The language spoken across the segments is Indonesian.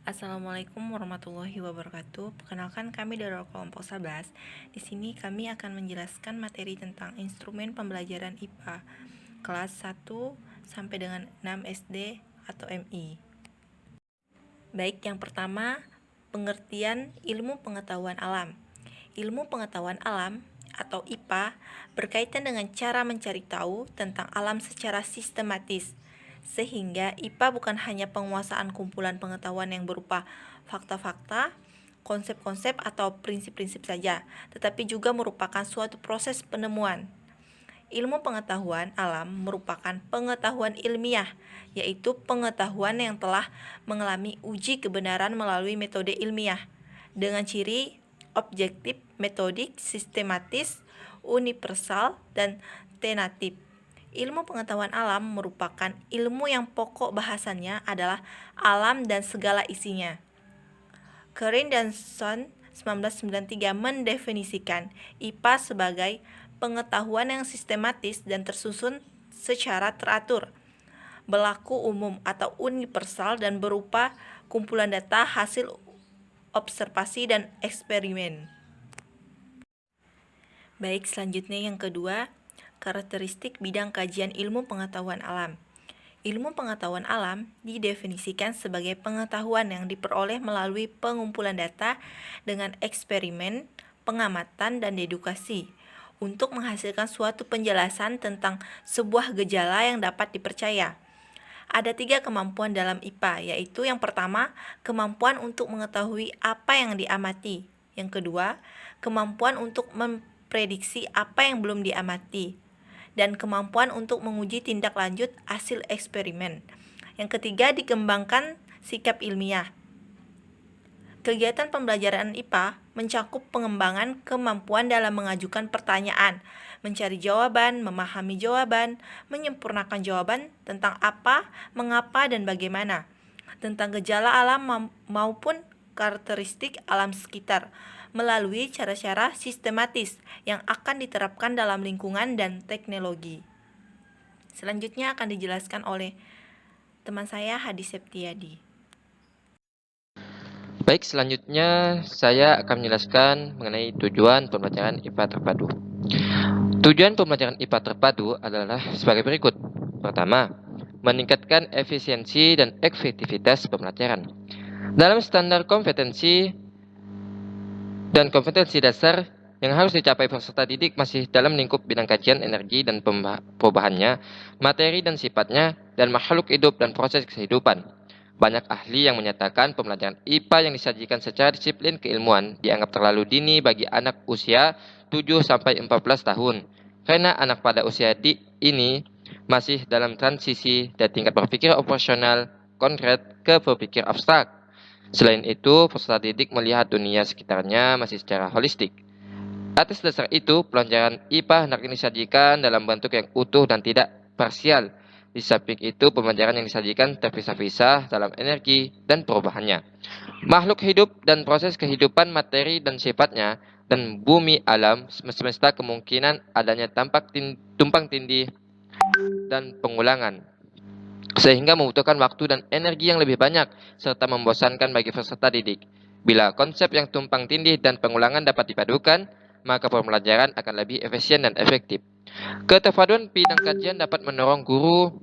Assalamualaikum warahmatullahi wabarakatuh. Perkenalkan kami dari kelompok 11. Di sini kami akan menjelaskan materi tentang instrumen pembelajaran IPA kelas 1 sampai dengan 6 SD atau MI. Baik, yang pertama, pengertian ilmu pengetahuan alam. Ilmu pengetahuan alam atau IPA berkaitan dengan cara mencari tahu tentang alam secara sistematis, sehingga IPA bukan hanya penguasaan kumpulan pengetahuan yang berupa fakta-fakta, konsep-konsep atau prinsip-prinsip saja, tetapi juga merupakan suatu proses penemuan. Ilmu pengetahuan alam merupakan pengetahuan ilmiah, yaitu pengetahuan yang telah mengalami uji kebenaran melalui metode ilmiah, dengan ciri objektif, metodik, sistematis, universal, dan tenatif. Ilmu pengetahuan alam merupakan ilmu yang pokok bahasannya adalah alam dan segala isinya. Corin dan Son 1993 mendefinisikan IPA sebagai pengetahuan yang sistematis dan tersusun secara teratur, berlaku umum atau universal dan berupa kumpulan data hasil observasi dan eksperimen. Baik, selanjutnya yang kedua, karakteristik bidang kajian ilmu pengetahuan alam. Ilmu pengetahuan alam didefinisikan sebagai pengetahuan yang diperoleh melalui pengumpulan data dengan eksperimen, pengamatan, dan dedukasi untuk menghasilkan suatu penjelasan tentang sebuah gejala yang dapat dipercaya. Ada 3 kemampuan dalam IPA, yaitu yang pertama, kemampuan untuk mengetahui apa yang diamati. Yang kedua, kemampuan untuk memprediksi apa yang belum diamati. Dan kemampuan untuk menguji tindak lanjut hasil eksperimen. Yang ketiga, dikembangkan sikap ilmiah. Kegiatan pembelajaran IPA mencakup pengembangan kemampuan dalam mengajukan pertanyaan, mencari jawaban, memahami jawaban, menyempurnakan jawaban tentang apa, mengapa, dan bagaimana, tentang gejala alam maupun karakteristik alam sekitar, melalui cara-cara sistematis yang akan diterapkan dalam lingkungan dan teknologi. Selanjutnya akan dijelaskan oleh teman saya Hadi Septiadi. Baik, selanjutnya saya akan menjelaskan mengenai tujuan pembelajaran IPA terpadu. Tujuan pembelajaran IPA terpadu adalah sebagai berikut. Pertama, meningkatkan efisiensi dan efektivitas pembelajaran. Dalam standar kompetensi dan kompetensi dasar yang harus dicapai peserta didik masih dalam lingkup bidang kajian energi dan perubahannya, materi dan sifatnya, dan makhluk hidup dan proses kehidupan. Banyak ahli yang menyatakan pembelajaran IPA yang disajikan secara disiplin keilmuan dianggap terlalu dini bagi anak usia 7-14 tahun. Karena anak pada usia ini masih dalam transisi dari tingkat berpikir operasional konkret ke berpikir abstrak. Selain itu, peserta didik melihat dunia sekitarnya masih secara holistik. Atas dasar itu, pelajaran IPA hendaknya disajikan dalam bentuk yang utuh dan tidak parsial. Di samping itu, pembelajaran yang disajikan terpisah-pisah dalam energi dan perubahannya. Makhluk hidup dan proses kehidupan materi dan sifatnya, dan bumi alam semesta kemungkinan adanya tumpang tindih dan pengulangan, sehingga membutuhkan waktu dan energi yang lebih banyak, serta membosankan bagi peserta didik. Bila konsep yang tumpang tindih dan pengulangan dapat dipadukan, maka pembelajaran akan lebih efisien dan efektif. Keterpaduan bidang kajian dapat mendorong guru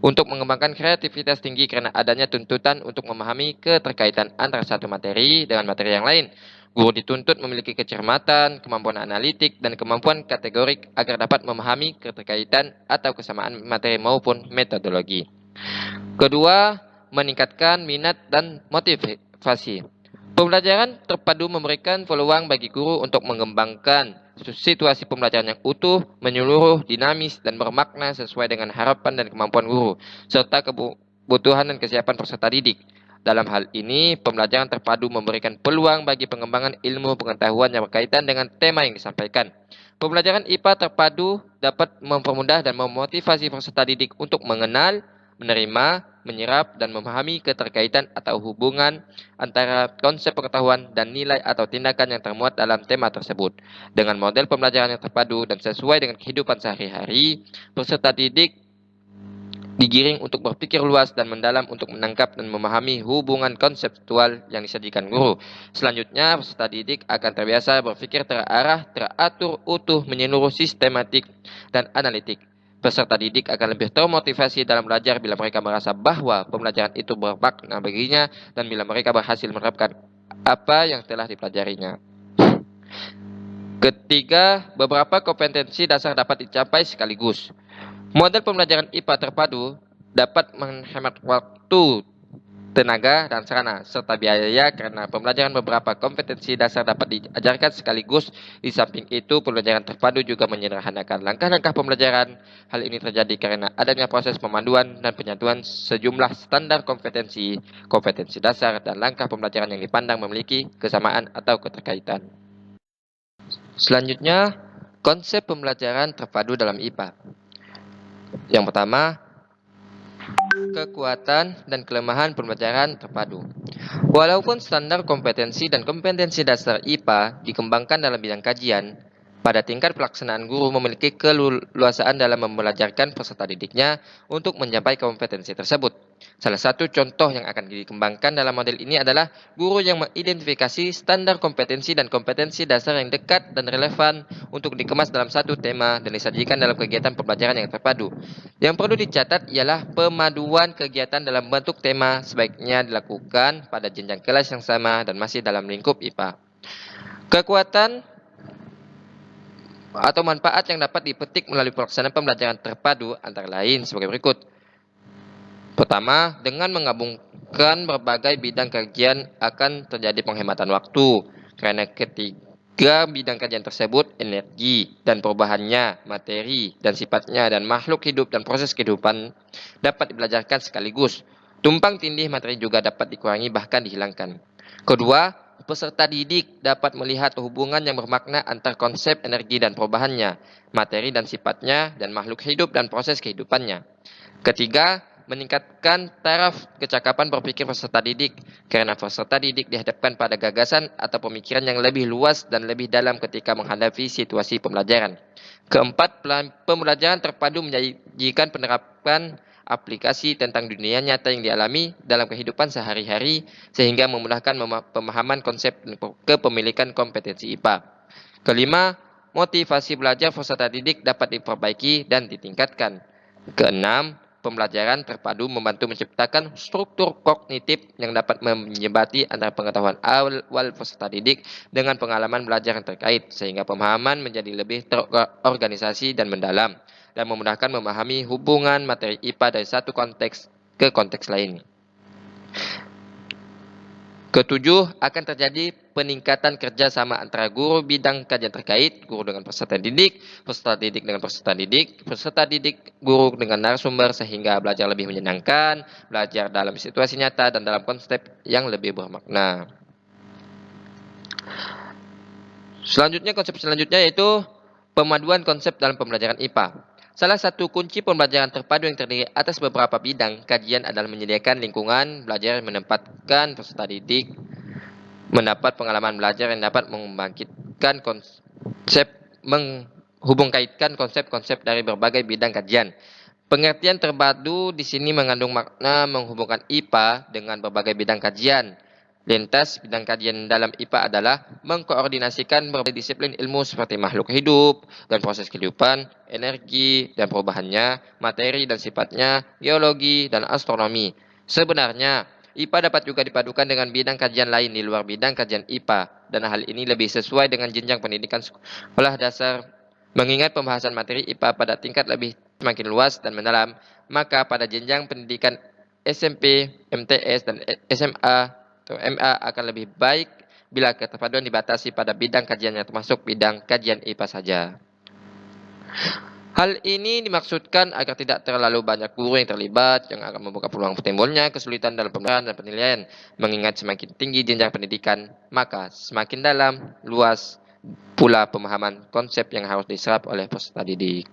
untuk mengembangkan kreativitas tinggi karena adanya tuntutan untuk memahami keterkaitan antara satu materi dengan materi yang lain. Guru dituntut memiliki kecermatan, kemampuan analitik, dan kemampuan kategorik agar dapat memahami keterkaitan atau kesamaan materi maupun metodologi. Kedua, meningkatkan minat dan motivasi. Pembelajaran terpadu memberikan peluang bagi guru untuk mengembangkan situasi pembelajaran yang utuh, menyeluruh, dinamis, dan bermakna sesuai dengan harapan dan kemampuan guru, serta kebutuhan dan kesiapan peserta didik. Dalam hal ini, pembelajaran terpadu memberikan peluang bagi pengembangan ilmu pengetahuan yang berkaitan dengan tema yang disampaikan. Pembelajaran IPA terpadu dapat mempermudah dan memotivasi peserta didik untuk mengenal, menerima, menyerap, dan memahami keterkaitan atau hubungan antara konsep pengetahuan dan nilai atau tindakan yang termuat dalam tema tersebut. Dengan model pembelajaran yang terpadu dan sesuai dengan kehidupan sehari-hari, peserta didik digiring untuk berpikir luas dan mendalam untuk menangkap dan memahami hubungan konseptual yang disajikan guru. Selanjutnya, peserta didik akan terbiasa berpikir terarah, teratur, utuh, menyeluruh, sistematik, dan analitik. Peserta didik akan lebih termotivasi dalam belajar bila mereka merasa bahwa pembelajaran itu bermakna baginya dan bila mereka berhasil menerapkan apa yang telah dipelajarinya. Ketiga, beberapa kompetensi dasar dapat dicapai sekaligus. Model pembelajaran IPA terpadu dapat menghemat waktu, tenaga, dan sarana, serta biaya karena pembelajaran beberapa kompetensi dasar dapat diajarkan sekaligus. Di samping itu, pembelajaran terpadu juga menyederhanakan langkah-langkah pembelajaran. Hal ini terjadi karena adanya proses pemanduan dan penyatuan sejumlah standar kompetensi, kompetensi dasar, dan langkah pembelajaran yang dipandang memiliki kesamaan atau keterkaitan. Selanjutnya, konsep pembelajaran terpadu dalam IPA. Yang pertama, kekuatan dan kelemahan pembelajaran terpadu. Walaupun standar kompetensi dan kompetensi dasar IPA dikembangkan dalam bidang kajian, pada tingkat pelaksanaan guru memiliki keleluasaan dalam membelajarkan peserta didiknya untuk mencapai kompetensi tersebut. Salah satu contoh yang akan dikembangkan dalam model ini adalah guru yang mengidentifikasi standar kompetensi dan kompetensi dasar yang dekat dan relevan untuk dikemas dalam satu tema dan disajikan dalam kegiatan pembelajaran yang terpadu. Yang perlu dicatat ialah pemaduan kegiatan dalam bentuk tema sebaiknya dilakukan pada jenjang kelas yang sama dan masih dalam lingkup IPA. Kekuatan atau manfaat yang dapat dipetik melalui pelaksanaan pembelajaran terpadu antara lain sebagai berikut. Pertama, dengan menggabungkan berbagai bidang kajian akan terjadi penghematan waktu, karena ketiga bidang kajian tersebut, energi dan perubahannya, materi dan sifatnya, dan makhluk hidup dan proses kehidupan dapat dibelajarkan sekaligus. Tumpang tindih materi juga dapat dikurangi bahkan dihilangkan. Kedua, peserta didik dapat melihat hubungan yang bermakna antar konsep energi dan perubahannya, materi dan sifatnya, dan makhluk hidup dan proses kehidupannya. Ketiga, meningkatkan taraf kecakapan berpikir peserta didik, karena peserta didik dihadapkan pada gagasan atau pemikiran yang lebih luas dan lebih dalam ketika menghadapi situasi pembelajaran. Keempat, pembelajaran terpadu menyajikan penerapan aplikasi tentang dunia nyata yang dialami dalam kehidupan sehari-hari sehingga memudahkan pemahaman konsep kepemilikan kompetensi IPA. Kelima, motivasi belajar peserta didik dapat diperbaiki dan ditingkatkan. Keenam, pembelajaran terpadu membantu menciptakan struktur kognitif yang dapat menyebati antara pengetahuan awal peserta didik dengan pengalaman belajar yang terkait sehingga pemahaman menjadi lebih terorganisasi dan mendalam dan memudahkan memahami hubungan materi IPA dari satu konteks ke konteks lain. Ketujuh, akan terjadi peningkatan kerjasama antara guru bidang kajian terkait, guru dengan peserta didik dengan peserta didik, guru dengan narasumber sehingga belajar lebih menyenangkan, belajar dalam situasi nyata dan dalam konsep yang lebih bermakna. Konsep selanjutnya yaitu pemaduan konsep dalam pembelajaran IPA. Salah satu kunci pembelajaran terpadu yang terdiri atas beberapa bidang kajian adalah menyediakan lingkungan belajar yang menempatkan peserta didik mendapat pengalaman belajar yang dapat membangkitkan menghubungkaitkan konsep-konsep dari berbagai bidang kajian. Pengertian terpadu di sini mengandung makna menghubungkan IPA dengan berbagai bidang kajian. Lintas bidang kajian dalam IPA adalah mengkoordinasikan berbagai disiplin ilmu seperti makhluk hidup dan proses kehidupan, energi dan perubahannya, materi dan sifatnya, geologi dan astronomi. Sebenarnya, IPA dapat juga dipadukan dengan bidang kajian lain di luar bidang kajian IPA, dan hal ini lebih sesuai dengan jenjang pendidikan sekolah dasar. Mengingat pembahasan materi IPA pada tingkat lebih semakin luas dan mendalam, maka pada jenjang pendidikan SMP, MTS, dan SMA atau MA akan lebih baik bila keterpaduan dibatasi pada bidang kajiannya termasuk bidang kajian IPA saja. Hal ini dimaksudkan agar tidak terlalu banyak guru yang terlibat yang akan membuka peluang timbulnya kesulitan dalam pembelajaran dan penilaian. Mengingat semakin tinggi jenjang pendidikan, maka semakin dalam, luas pula pemahaman konsep yang harus diserap oleh peserta didik.